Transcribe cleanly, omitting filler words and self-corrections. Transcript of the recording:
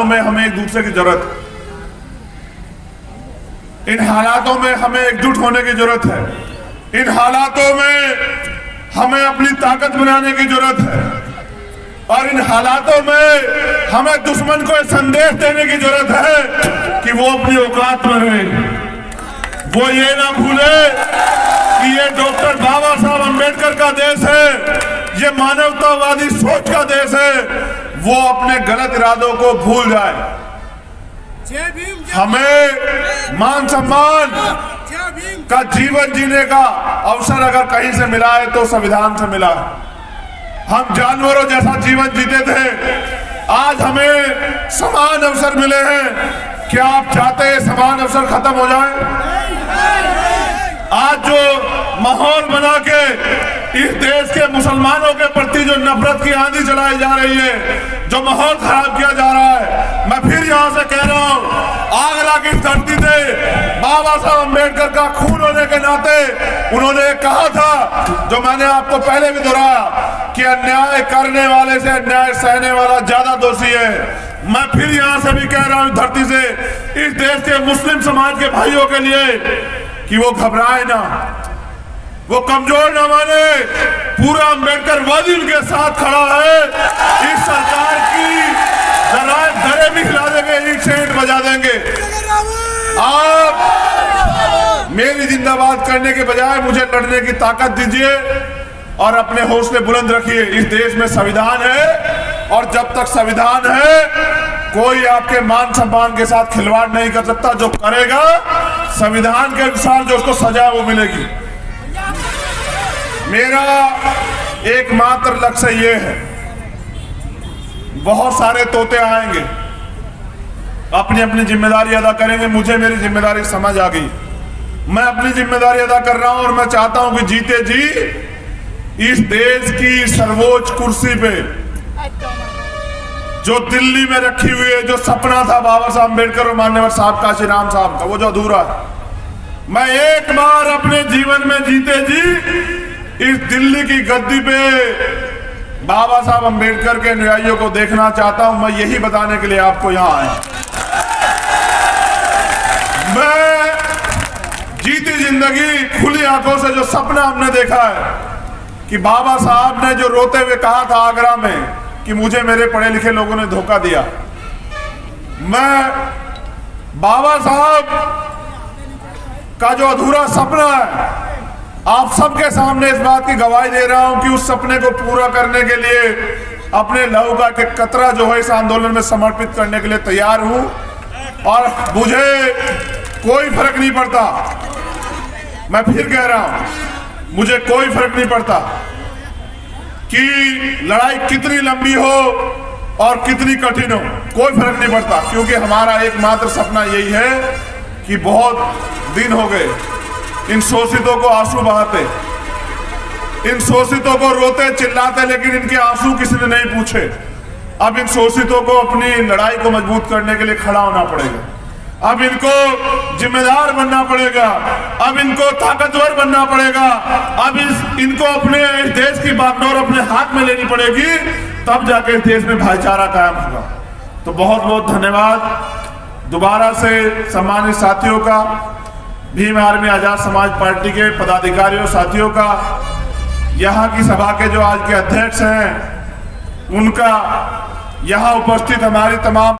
हालातों में हमें एक दूसरे की जरूरत है। इन हालातों में हमें एकजुट होने की जरूरत है। इन हालातों में हमें अपनी ताकत बनाने की जरूरत है और इन हालातों में हमें दुश्मन को संदेश देने की जरूरत है कि वो अपनी औकात में रहे। वो ये ना भूले कि ये डॉक्टर बाबा साहब अंबेडकर का देश है, ये मानवतावादी सोच का देश है। वो अपने गलत इरादों को भूल जाए। हमें मान सम्मान का जीवन जीने का अवसर अगर कहीं से मिला है तो संविधान से मिला है। हम जानवरों जैसा जीवन जीते थे, आज हमें समान अवसर मिले हैं। क्या आप चाहते हैं समान अवसर खत्म हो जाए? आज जो माहौल बना के इस देश के मुसलमानों के प्रति जो नफरत की आंधी चलाई जा रही है, जो माहौल खराब किया जा रहा है, मैं फिर यहां से कह रहा हूं, आगरा की धरती से बाबा साहब अंबेडकर का खून होने के नाते उन्होंने कहा था, जो मैंने आपको पहले भी दोहराया, कि अन्याय करने वाले से अन्याय सहने वाला ज्यादा दोषी है। मैं फिर यहां से भी कह रहा हूं धरती से इस देश के मुस्लिम समाज के भाइयों के लिए कि वो घबराए ना, वो कमजोर ना माने। पूरा अंबेडकर वादी उनके साथ खड़ा है। इस सरकार की दरे भी हिला देंगे, ईंट से ईंट बजा देंगे। आप मेरी जिंदाबाद करने के बजाय मुझे लड़ने की ताकत दीजिए और अपने हौसले बुलंद रखिए। इस देश में संविधान है और जब तक संविधान है कोई आपके मान सम्मान के साथ खिलवाड़ नहीं कर सकता। जो करेगा संविधान के अनुसार जो उसको सजा वो मिलेगी। मेरा एकमात्र लक्ष्य ये है, बहुत सारे तोते आएंगे, अपनी अपनी जिम्मेदारी अदा करेंगे। मुझे मेरी जिम्मेदारी समझ आ गई, मैं अपनी जिम्मेदारी अदा कर रहा हूं और मैं चाहता हूं कि जीते जी इस देश की सर्वोच्च कुर्सी पे जो दिल्ली में रखी हुई है, जो सपना था बाबा साहब अम्बेडकर और मान्यवर साहब काशीराम साहब का, वो जो अधूरा है, मैं एक बार अपने जीवन में जीते जी इस दिल्ली की गद्दी पे बाबा साहब अम्बेडकर के अनुयायियों को देखना चाहता हूं। मैं यही बताने के लिए आपको यहां आया। मैं जीती जिंदगी खुली आंखों से जो सपना हमने देखा है कि बाबा साहब ने जो रोते हुए कहा था आगरा में कि मुझे मेरे पढ़े लिखे लोगों ने धोखा दिया, मैं बाबा साहब का जो अधूरा सपना है आप सबके सामने इस बात की गवाही दे रहा हूं कि उस सपने को पूरा करने के लिए अपने लहू का एक कतरा जो है इस आंदोलन में समर्पित करने के लिए तैयार हूं। और मुझे कोई फर्क नहीं पड़ता, मैं फिर कह रहा हूं, मुझे कोई फर्क नहीं पड़ता कि लड़ाई कितनी लंबी हो और कितनी कठिन हो, कोई फर्क नहीं पड़ता, क्योंकि हमारा एकमात्र सपना यही है कि बहुत दिन हो गए इन शोषितों को आंसू बहाते, इन शोषितों को रोते चिल्लाते, लेकिन इनके आंसू किसी ने नहीं पूछे। अब इन शोषितों को अपनी लड़ाई को मजबूत करने के लिए खड़ा होना पड़ेगा। अब इनको जिम्मेदार बनना पड़ेगा, अब इनको ताकतवर बनना पड़ेगा, अब इनको अपने इस देश की बागडोर अपने हाथ में लेनी पड़ेगी, तब जाकर इस देश में भाईचारा कायम होगा। तो बहुत बहुत धन्यवाद दोबारा से सम्मानित साथियों का, भीम आर्मी आजाद समाज पार्टी के पदाधिकारियों साथियों का, यहाँ की सभा के जो आज के अध्यक्ष हैं उनका, यहाँ उपस्थित हमारी तमाम